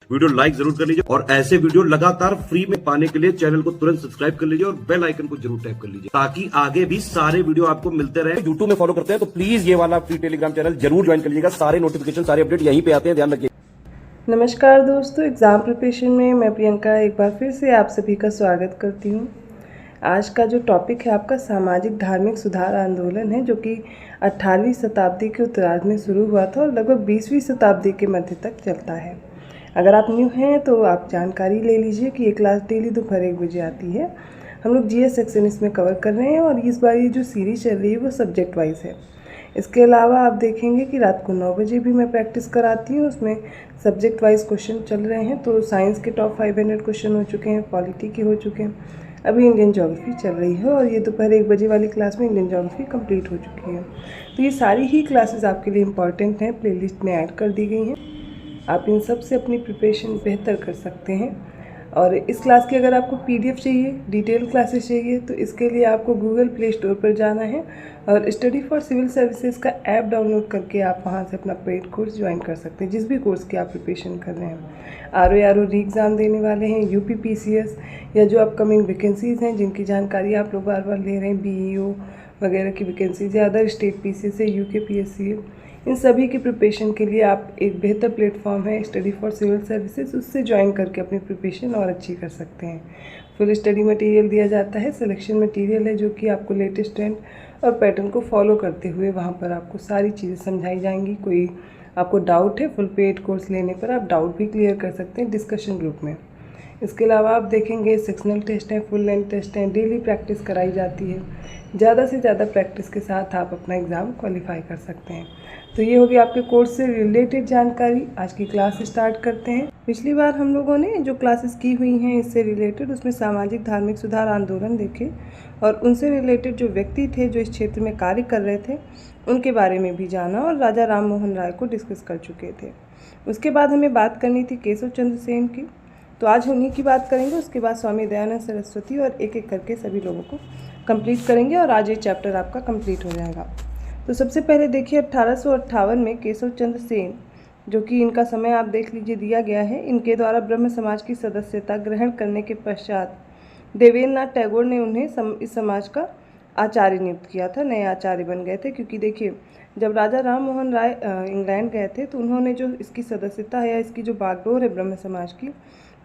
Video like जरूर कर लीजिए और ऐसे वीडियो लगातार फ्री में पाने के लिए चैनल को तुरंत सब्सक्राइब कर लीजिए और बेल आइकन को जरूर टैप कर लीजिए ताकि आगे भी सारे वीडियो आपको मिलते रहे। यूट्यूब में फॉलो करते हैं तो प्लीज ये वाला फ्री टेलीग्राम चैनल जरूर ज्वाइन कर लीजिएगा। सारे नोटिफिकेशन सारे अपडेट यहीं पे आते हैं, ध्यान रखिए। नमस्कार दोस्तों, एग्ज़ाम प्रिपरेशन में मैं प्रियंका एक बार फिर से आप सभी का स्वागत करती हूँ। आज का जो टॉपिक है आपका सामाजिक धार्मिक सुधार आंदोलन है, जो कि 18वीं शताब्दी के उत्तरार्ध में शुरू हुआ था और लगभग 20वीं शताब्दी के मध्य तक चलता है। अगर आप न्यू हैं तो आप जानकारी ले लीजिए कि ये क्लास डेली दोपहर 1 बजे आती है। हम लोग जीएस सेक्शन इसमें कवर कर रहे हैं और इस बार ये जो सीरीज चल रही है वो सब्जेक्ट वाइज है। इसके अलावा आप देखेंगे कि रात को 9 बजे भी मैं प्रैक्टिस कराती हूँ, उसमें सब्जेक्ट वाइज क्वेश्चन चल रहे हैं। तो साइंस के टॉप 500 क्वेश्चन हो चुके हैं, पॉलिटी के हो चुके हैं, अभी इंडियन ज्योग्राफी चल रही है और ये दोपहर 1 बजे वाली क्लास में इंडियन ज्योग्राफी कंप्लीट हो चुकी है। तो ये सारी ही क्लासेस आपके लिए इंपॉर्टेंट हैं, प्लेलिस्ट में ऐड कर दी गई हैं। आप इन सब से अपनी प्रिपरेशन बेहतर कर सकते हैं। और इस क्लास की अगर आपको पीडीएफ चाहिए, डिटेल क्लासेस चाहिए, तो इसके लिए आपको गूगल प्ले स्टोर पर जाना है और स्टडी फॉर सिविल सर्विसेज का ऐप डाउनलोड करके आप वहां से अपना पेड कोर्स ज्वाइन कर सकते हैं। जिस भी कोर्स की आप प्रिपरेशन कर रहे हैं, आरओ री एग्ज़ाम देने वाले हैं, यूपी पीसीएस या जो अपकमिंग वैकेंसीज़ हैं जिनकी जानकारी आप लोग बार बार ले रहे हैं, बीईओ वगैरह की वैकेंसीज या अदर स्टेट पीसीएस है, यूके पीएससी, इन सभी की प्रिपरेशन के लिए आप एक बेहतर प्लेटफॉर्म है स्टडी फॉर सिविल सर्विसेज, उससे ज्वाइन करके अपनी प्रिपरेशन और अच्छी कर सकते हैं। फुल स्टडी मटेरियल दिया जाता है, सिलेक्शन मटेरियल है जो कि आपको लेटेस्ट ट्रेंड और पैटर्न को फॉलो करते हुए वहाँ पर आपको सारी चीज़ें समझाई जाएंगी। कोई आपको डाउट है, फुल पेड कोर्स लेने पर आप डाउट भी क्लियर कर सकते हैं डिस्कशन ग्रुप में। इसके अलावा आप देखेंगे सेक्शनल टेस्ट हैं, फुल लेंथ टेस्ट हैं, डेली प्रैक्टिस कराई जाती है। ज़्यादा से ज़्यादा प्रैक्टिस के साथ आप अपना एग्ज़ाम क्वालिफाई कर सकते हैं। तो ये होगी आपके कोर्स से रिलेटेड जानकारी। आज की क्लास स्टार्ट करते हैं। पिछली बार हम लोगों ने जो क्लासेस की हुई हैं इससे रिलेटेड, उसमें सामाजिक धार्मिक सुधार आंदोलन देखे और उनसे रिलेटेड जो व्यक्ति थे जो इस क्षेत्र में कार्य कर रहे थे उनके बारे में भी जाना और राजा राम मोहन राय को डिस्कस कर चुके थे। उसके बाद हमें बात करनी थी केशव चंद्र सेन की, तो आज उन्हीं की बात करेंगे। उसके बाद स्वामी दयानंद सरस्वती और एक एक करके सभी लोगों को कंप्लीट करेंगे और आज ये चैप्टर आपका कंप्लीट हो जाएगा। तो सबसे पहले देखिए 1858 में केशव चंद्र सेन, जो कि इनका समय आप देख लीजिए दिया गया है, इनके द्वारा ब्रह्म समाज की सदस्यता ग्रहण करने के पश्चात देवेंद्र नाथ टैगोर ने उन्हें इस समाज का आचार्य नियुक्त किया था, नए आचार्य बन गए थे। क्योंकि देखिए जब राजा राम मोहन राय इंग्लैंड गए थे तो उन्होंने जो इसकी सदस्यता है या इसकी जो बागडोर है ब्रह्म समाज की,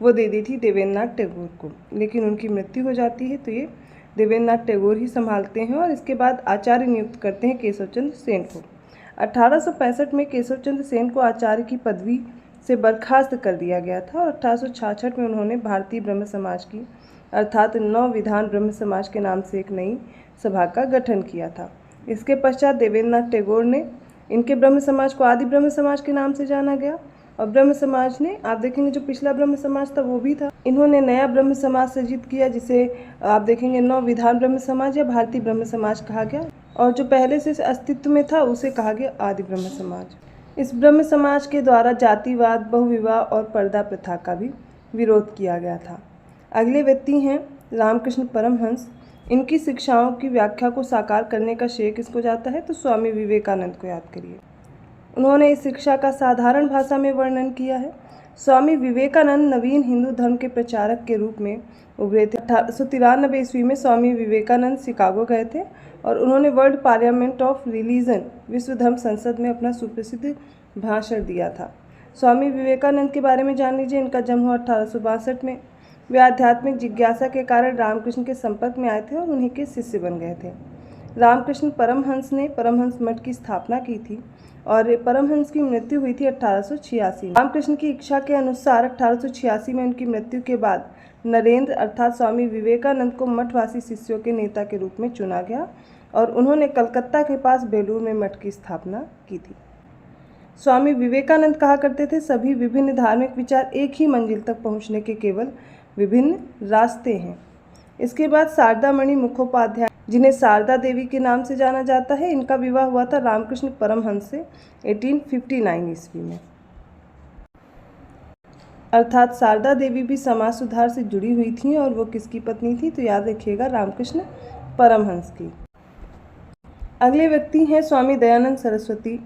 वो दे दी थी देवेंद्र नाथ टैगोर को, लेकिन उनकी मृत्यु हो जाती है तो ये देवेंद्र नाथ टैगोर ही संभालते हैं और इसके बाद आचार्य नियुक्त करते हैं केशव चंद्र सेन को। 1865 में केशव चंद्र सेन को आचार्य की पदवी से बर्खास्त कर दिया गया था और 1866 में उन्होंने भारतीय ब्रह्म समाज की अर्थात नव विधान ब्रह्म समाज के नाम से एक नई सभा का गठन किया था। इसके पश्चात देवेंद्र नाथ टैगोर ने इनके ब्रह्म समाज को आदि ब्रह्म समाज के नाम से जाना गया और ब्रह्म समाज ने, आप देखेंगे जो पिछला ब्रह्म समाज था वो भी था, इन्होंने नया ब्रह्म समाज सृजित किया जिसे आप देखेंगे नव विधान ब्रह्म समाज या भारतीय ब्रह्म समाज कहा गया, और जो पहले से अस्तित्व में था उसे कहा गया आदि ब्रह्म समाज। इस ब्रह्म समाज के द्वारा जातिवाद, बहुविवाह और पर्दा प्रथा का भी विरोध किया गया था। अगले व्यक्ति हैं रामकृष्ण परमहंस। इनकी शिक्षाओं की व्याख्या को साकार करने का श्रेय किसको जाता है, तो स्वामी विवेकानंद को याद करिए। उन्होंने इस शिक्षा का साधारण भाषा में वर्णन किया है। स्वामी विवेकानंद नवीन हिंदू धर्म के प्रचारक के रूप में उभरे थे। 1893 ईस्वी में स्वामी विवेकानंद शिकागो गए थे और उन्होंने वर्ल्ड पार्लियामेंट ऑफ रिलीजन विश्व धर्म संसद में अपना सुप्रसिद्ध भाषण दिया था। स्वामी विवेकानंद के बारे में जान लीजिए। इनका जन्म हुआ 1862 में। वे आध्यात्मिक जिज्ञासा के कारण रामकृष्ण के संपर्क में आए थे और उन्हीं के शिष्य बन गए थे। रामकृष्ण परमहंस ने परमहंस मठ की स्थापना की थी और परमहंस की मृत्यु हुई थी 1886 में। रामकृष्ण की इच्छा के अनुसार 1886 में उनकी मृत्यु के बाद नरेंद्र अर्थात स्वामी विवेकानंद को मठवासी शिष्यों के नेता के रूप में चुना गया और उन्होंने कलकत्ता के पास बेलूर में मठ की स्थापना की थी। स्वामी विवेकानंद कहा करते थे, सभी विभिन्न धार्मिक विचार एक ही मंजिल तक पहुंचने के केवल विभिन्न रास्ते हैं। इसके बाद शारदा मणि मुखोपाध्याय, जिन्हें शारदा देवी के नाम से जाना जाता है, इनका विवाह हुआ था रामकृष्ण परमहंस से 1859 ईस्वी में। अर्थात शारदा देवी भी समाज सुधार से जुड़ी हुई थी और वो किसकी पत्नी थी, तो याद रखिएगा रामकृष्ण परमहंस की। अगले व्यक्ति हैं स्वामी दयानंद सरस्वती।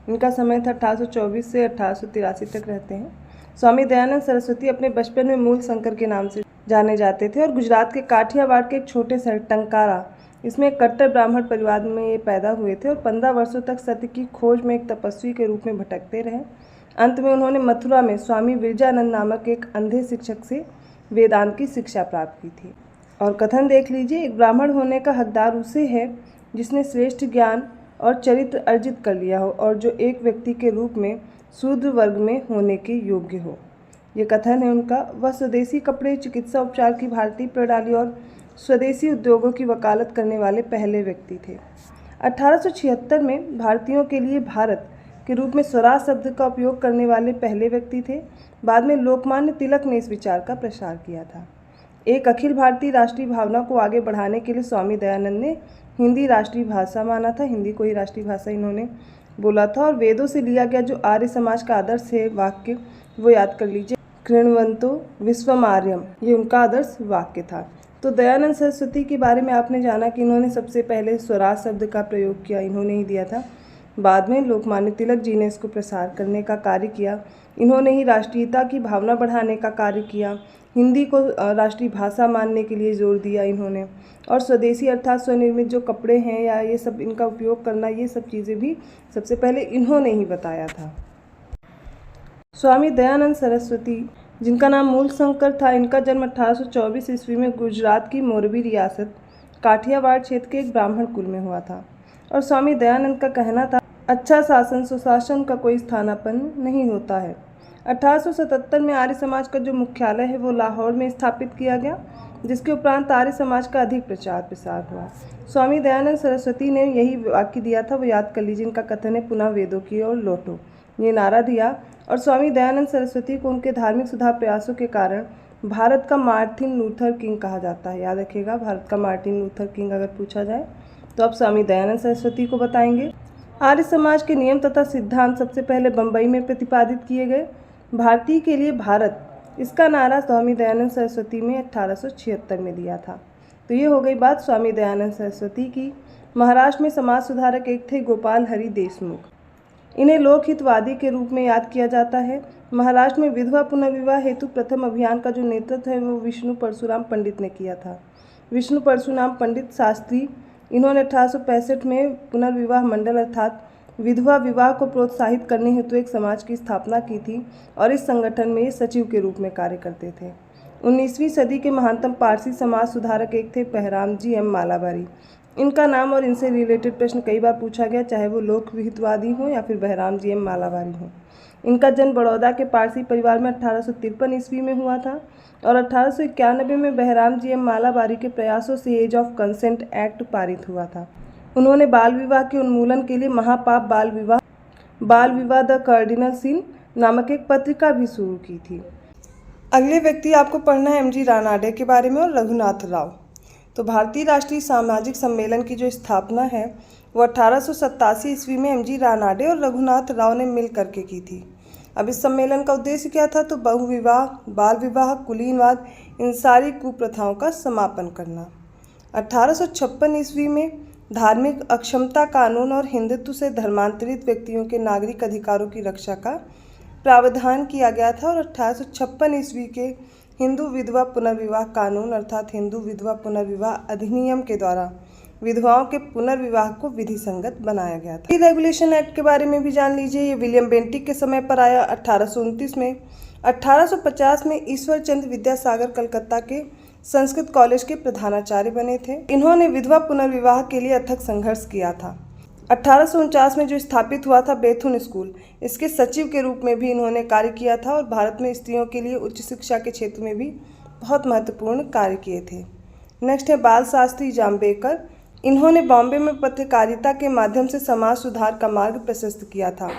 इनका समय था 1824 से 1883 तक रहते हैं। स्वामी दयानंद सरस्वती अपने बचपन में मूल शंकर के नाम से जाने जाते थे और गुजरात के काठियावाड़ के एक छोटे शहर टंकारा, इसमें एक कट्टर ब्राह्मण परिवार में ये पैदा हुए थे और 15 वर्षों तक सत्य की खोज में एक तपस्वी के रूप में भटकते रहे। अंत में उन्होंने मथुरा में स्वामी विरजानंद नामक एक अंधे शिक्षक से वेदांत की शिक्षा प्राप्त की थी। और कथन देख लीजिए, एक ब्राह्मण होने का हकदार उसे है जिसने श्रेष्ठ ज्ञान और चरित्र अर्जित कर लिया हो और जो एक व्यक्ति के रूप में शूद्र वर्ग में होने के योग्य हो। ये कथन है उनका। वह स्वदेशी कपड़े, चिकित्सा उपचार की भारतीय प्रणाली और स्वदेशी उद्योगों की वकालत करने वाले पहले व्यक्ति थे। 1876 में भारतीयों के लिए भारत के रूप में स्वराज शब्द का उपयोग करने वाले पहले व्यक्ति थे। बाद में लोकमान्य तिलक ने इस विचार का प्रसार किया था। एक अखिल भारतीय राष्ट्रीय भावना को आगे बढ़ाने के लिए स्वामी दयानंद ने हिंदी राष्ट्रीय भाषा माना था। हिंदी को ही राष्ट्रीय भाषा इन्होंने बोला था। और वेदों से लिया गया जो आर्य समाज का आदर्श है वाक्य, वो याद कर लीजिए, कृण्वन्तो विश्वमार्यम, ये उनका आदर्श वाक्य था। तो दयानंद सरस्वती के बारे में आपने जाना कि इन्होंने सबसे पहले स्वराज शब्द का प्रयोग किया, इन्होंने ही दिया था। बाद में लोकमान्य तिलक जी ने इसको प्रसार करने का कार्य किया। इन्होंने ही राष्ट्रीयता की भावना बढ़ाने का कार्य किया। हिंदी को राष्ट्रीय भाषा मानने के लिए जोर दिया इन्होंने। और स्वदेशी अर्थात स्वनिर्मित जो कपड़े हैं या ये सब इनका उपयोग करना, ये सब चीज़ें भी सबसे पहले इन्होंने ही बताया था। स्वामी दयानंद सरस्वती, जिनका नाम मूल शंकर था, इनका जन्म 1824 ईस्वी में गुजरात की मोरबी रियासत काठियावाड़ क्षेत्र के एक ब्राह्मण कुल में हुआ था। और स्वामी दयानंद का कहना था, अच्छा शासन सुशासन का कोई स्थानापन्न नहीं होता है। 1877 में आर्य समाज का जो मुख्यालय है वो लाहौर में स्थापित किया गया, जिसके उपरांत आर्य समाज का अधिक प्रचार प्रसार हुआ। स्वामी दयानंद सरस्वती ने यही वाक्य दिया था, वो याद कर लीजिए। इनका कथन है, पुनः वेदों की ओर लौटो, ये नारा दिया। और स्वामी दयानंद सरस्वती को उनके धार्मिक सुधार प्रयासों के कारण भारत का मार्टिन लूथर किंग कहा जाता है। याद रखिएगा, भारत का मार्टिन लूथर किंग अगर पूछा जाए तो आप स्वामी दयानंद सरस्वती को बताएंगे। आर्य समाज के नियम तथा सिद्धांत सबसे पहले बम्बई में प्रतिपादित किए गए। भारतीय के लिए भारत, इसका नारा स्वामी दयानंद सरस्वती में 1876 में दिया था। तो ये हो गई बात स्वामी दयानंद सरस्वती की। महाराष्ट्र में समाज सुधारक एक थे गोपाल हरि देशमुख। इन्हें लोकहितवादी के रूप में याद किया जाता है। महाराष्ट्र में विधवा पुनर्विवाह हेतु प्रथम अभियान का जो नेतृत्व है वो विष्णु परशुराम पंडित ने किया था। विष्णु परशुराम पंडित शास्त्री, इन्होंने 1865 में पुनर्विवाह मंडल अर्थात विधवा विवाह को प्रोत्साहित करने हेतु एक समाज की स्थापना की थी और इस संगठन में ये सचिव के रूप में कार्य करते थे। 19वीं सदी के महानतम पारसी समाज सुधारक एक थे बहराम जी एम मालाबारी। इनका नाम और इनसे रिलेटेड प्रश्न कई बार पूछा गया, चाहे वो लोकहितवादी हो या फिर बहराम जी एम मालाबारी हो। इनका जन्म बड़ौदा के पारसी परिवार में 1853 ईस्वी में हुआ था और 1891 में बहराम जी एम मालाबारी के प्रयासों से एज ऑफ कंसेंट एक्ट पारित हुआ था। उन्होंने बाल विवाह के उन्मूलन के लिए महापाप बाल विवाह द कार्डिनल सीन नामक एक पत्रिका भी शुरू की थी। अगले व्यक्ति आपको पढ़ना है एम.जी. रानाडे के बारे में और रघुनाथ राव। तो भारतीय राष्ट्रीय सामाजिक सम्मेलन की जो स्थापना है वो 1887 ईस्वी में एम.जी. रानाडे और रघुनाथ राव ने मिल करके की थी। अब इस सम्मेलन का उद्देश्य क्या था? तो बहुविवाह, बाल विवाह, कुलीनवाद, इन सारी कुप्रथाओं का समापन करना। 1856 ईस्वी में धार्मिक अक्षमता कानून और हिंदुत्व से धर्मांतरित व्यक्तियों के नागरिक अधिकारों की रक्षा का प्रावधान किया गया था और 1856 ईस्वी के हिंदू विधवा पुनर्विवाह कानून अर्थात हिंदू विधवा पुनर्विवाह अधिनियम के द्वारा विधवाओं के पुनर्विवाह को विधि संगत बनाया गया था। रेगुलेशन एक्ट के बारे में भी जान लीजिए। ये विलियम बेंटिक के समय पर आया 1829 में। 1850 में ईश्वर चंद्र विद्यासागर कलकत्ता के संस्कृत कॉलेज के प्रधानाचार्य बने थे। इन्होंने विधवा पुनर्विवाह के लिए अथक संघर्ष किया था। 1849 में जो स्थापित हुआ था बेथुन स्कूल, इसके सचिव के रूप में भी इन्होंने कार्य किया था और भारत में स्त्रियों के लिए उच्च शिक्षा के क्षेत्र में भी बहुत महत्वपूर्ण कार्य किए थे। नेक्स्ट है बाल शास्त्री जाम्बेकर। इन्होंने बॉम्बे में पत्रकारिता के माध्यम से समाज सुधार का मार्ग प्रशस्त किया था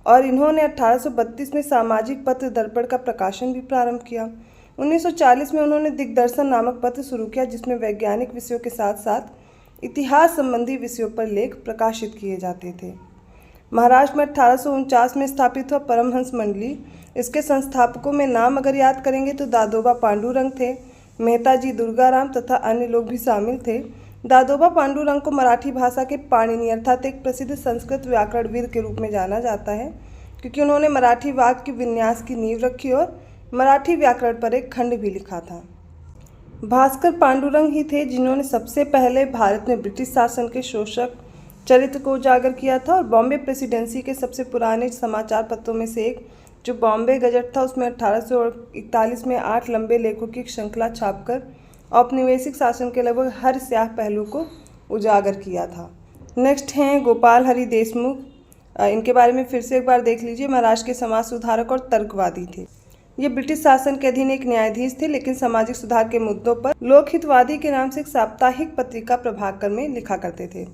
और इन्होंने 1832 में सामाजिक पत्र दर्पण का प्रकाशन भी प्रारंभ किया। 1940 में उन्होंने दिग्दर्शन नामक पत्र शुरू किया जिसमें वैज्ञानिक विषयों के साथ साथ इतिहास संबंधी विषयों पर लेख प्रकाशित किए जाते थे। महाराष्ट्र में 1849 में स्थापित हुआ परमहंस मंडली। इसके संस्थापकों में नाम अगर याद करेंगे तो दादोबा पांडुरंग थे, मेहता जी दुर्गाराम तथा अन्य लोग भी शामिल थे। दादोबा पांडुरंग को मराठी भाषा के पाणिनि अर्थात एक प्रसिद्ध संस्कृत व्याकरणविद के रूप में जाना जाता है क्योंकि उन्होंने मराठी वाक्य के विन्यास की नींव रखी और मराठी व्याकरण पर एक खंड भी लिखा था। भास्कर पांडुरंग ही थे जिन्होंने सबसे पहले भारत में ब्रिटिश शासन के शोषक चरित्र को उजागर किया था और बॉम्बे प्रेसिडेंसी के सबसे पुराने समाचार पत्रों में से एक जो बॉम्बे गजट था उसमें 1841 में 8 लंबे लेखों की एक श्रृंखला छापकर औपनिवेशिक शासन के लगभग हर स्याह पहलू को उजागर किया था। नेक्स्ट हैं गोपाल हरि देशमुख। इनके बारे में फिर से एक बार देख लीजिए। महाराष्ट्र के समाज सुधारक और तर्कवादी थे। ये ब्रिटिश शासन के अधीन एक न्यायाधीश थे, लेकिन सामाजिक सुधार के मुद्दों पर लोकहितवादी के नाम से एक साप्ताहिक पत्रिका प्रभाकर में लिखा करते थे।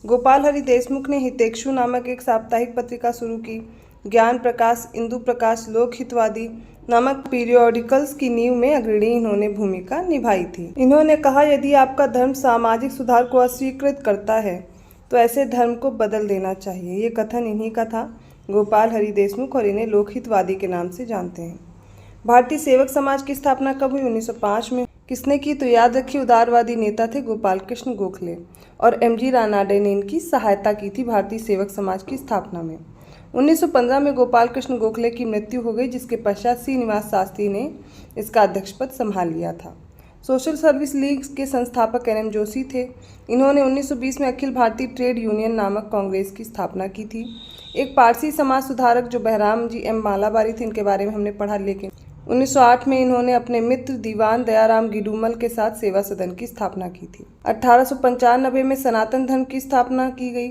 गोपाल हरि देशमुख ने हितेक्षु नामक एक साप्ताहिक पत्रिका शुरू की। ज्ञान प्रकाश, इंदु प्रकाश, लोकहितवादी नामक पीरियोडिकल्स की नींव में अग्रणी इन्होंने भूमिका निभाई थी। इन्होंने कहा, यदि आपका धर्म सामाजिक सुधार को अस्वीकृत करता है तो ऐसे धर्म को बदल देना चाहिए। ये कथन इन्हीं का था। गोपाल हरि देशमुख, और इन्हें लोकहितवादी के नाम से जानते हैं। भारतीय सेवक समाज की स्थापना कब हुई? 1905 में। किसने की? तो याद रखिए, उदारवादी नेता थे गोपाल कृष्ण गोखले और एमजी रानाडे ने इनकी सहायता की थी भारतीय सेवक समाज की स्थापना में। 1915 में गोपाल कृष्ण गोखले की मृत्यु हो गई, जिसके पश्चात श्रीनिवास शास्त्री ने इसका अध्यक्ष पद संभाल लिया था। सोशल सर्विस लीग के संस्थापक एन.एम. जोशी थे। इन्होंने 1920 में अखिल भारतीय ट्रेड यूनियन नामक कांग्रेस की स्थापना की थी। एक पारसी समाज सुधारक जो बहराम जी एम मालाबारी थे, इनके बारे में हमने पढ़ा, लेकिन 1908 में इन्होंने अपने मित्र दीवान दयाराम गिडुमल के साथ सेवा सदन की स्थापना की थी। 1895 में सनातन धर्म की स्थापना की गई।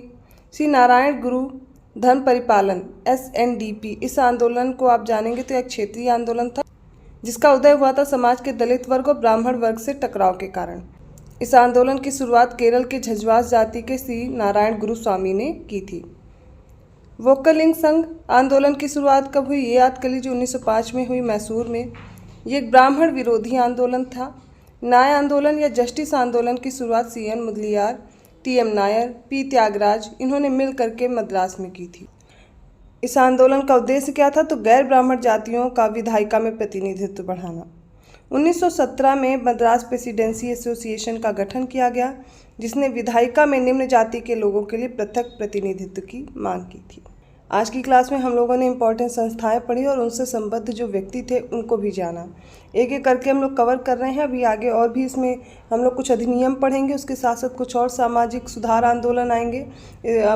श्री नारायण गुरु धर्म परिपालन SNDP, इस आंदोलन को आप जानेंगे तो एक क्षेत्रीय आंदोलन था जिसका उदय हुआ था समाज के दलित वर्ग और ब्राह्मण वर्ग से टकराव के कारण। इस आंदोलन की शुरुआत केरल के झज्वास जाति के श्री नारायण गुरु स्वामी ने की थी। वोक्कलिंग संघ आंदोलन की शुरुआत कब हुई? ये याद कर लीजिए, 1905 में हुई, मैसूर में। ये एक ब्राह्मण विरोधी आंदोलन था। न्याय आंदोलन या जस्टिस आंदोलन की शुरुआत CN Mudaliar, TM Nair, P Tyagaraja, इन्होंने मिल करके मद्रास में की थी। इस आंदोलन का उद्देश्य क्या था? तो गैर ब्राह्मण जातियों का विधायिका में प्रतिनिधित्व बढ़ाना। 1917 में मद्रास प्रेसिडेंसी एसोसिएशन का गठन किया गया, जिसने विधायिका में निम्न जाति के लोगों के लिए पृथक प्रतिनिधित्व की मांग की थी। आज की क्लास में हम लोगों ने इंपॉर्टेंट संस्थाएं पढ़ी और उनसे संबद्ध जो व्यक्ति थे उनको भी जाना। एक एक करके हम लोग कवर कर रहे हैं। अभी आगे और भी इसमें हम लोग कुछ अधिनियम पढ़ेंगे, उसके साथ साथ कुछ और सामाजिक सुधार आंदोलन आएंगे।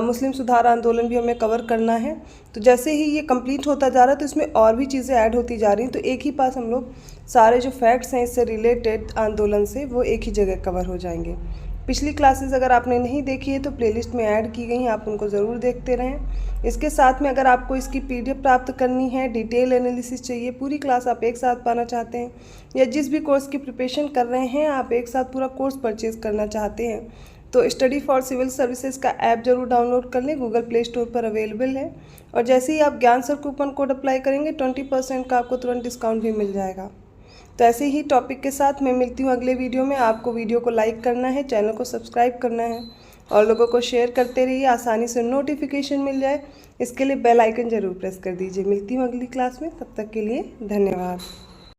मुस्लिम सुधार आंदोलन भी हमें कवर करना है। तो जैसे ही ये कंप्लीट होता जा रहा है तो इसमें और भी चीज़ें ऐड होती जा रही हैं। तो एक ही पास हम लोग सारे जो फैक्ट्स हैं इससे रिलेटेड आंदोलन से, वो एक ही जगह कवर हो जाएंगे। पिछली क्लासेस अगर आपने नहीं देखी है तो प्लेलिस्ट में ऐड की गई हैं, आप उनको ज़रूर देखते रहें। इसके साथ में अगर आपको इसकी PDF प्राप्त करनी है, डिटेल एनालिसिस चाहिए, पूरी क्लास आप एक साथ पाना चाहते हैं, या जिस भी कोर्स की प्रिपरेशन कर रहे हैं आप एक साथ पूरा कोर्स परचेज़ करना चाहते हैं, तो स्टडी फॉर सिविल सर्विसेज का ऐप जरूर डाउनलोड कर लें। गूगल प्ले स्टोर पर अवेलेबल है। और जैसे ही आप ज्ञान सर कूपन कोड अप्लाई करेंगे 20% का आपको तुरंत डिस्काउंट भी मिल जाएगा। तो ऐसे ही टॉपिक के साथ मैं मिलती हूँ अगले वीडियो में। आपको वीडियो को लाइक करना है, चैनल को सब्सक्राइब करना है और लोगों को शेयर करते रहिए, आसानी से नोटिफिकेशन मिल जाए। इसके लिए बेल आइकन जरूर प्रेस कर दीजिए। मिलती हूँ अगली क्लास में, तब तक के लिए धन्यवाद।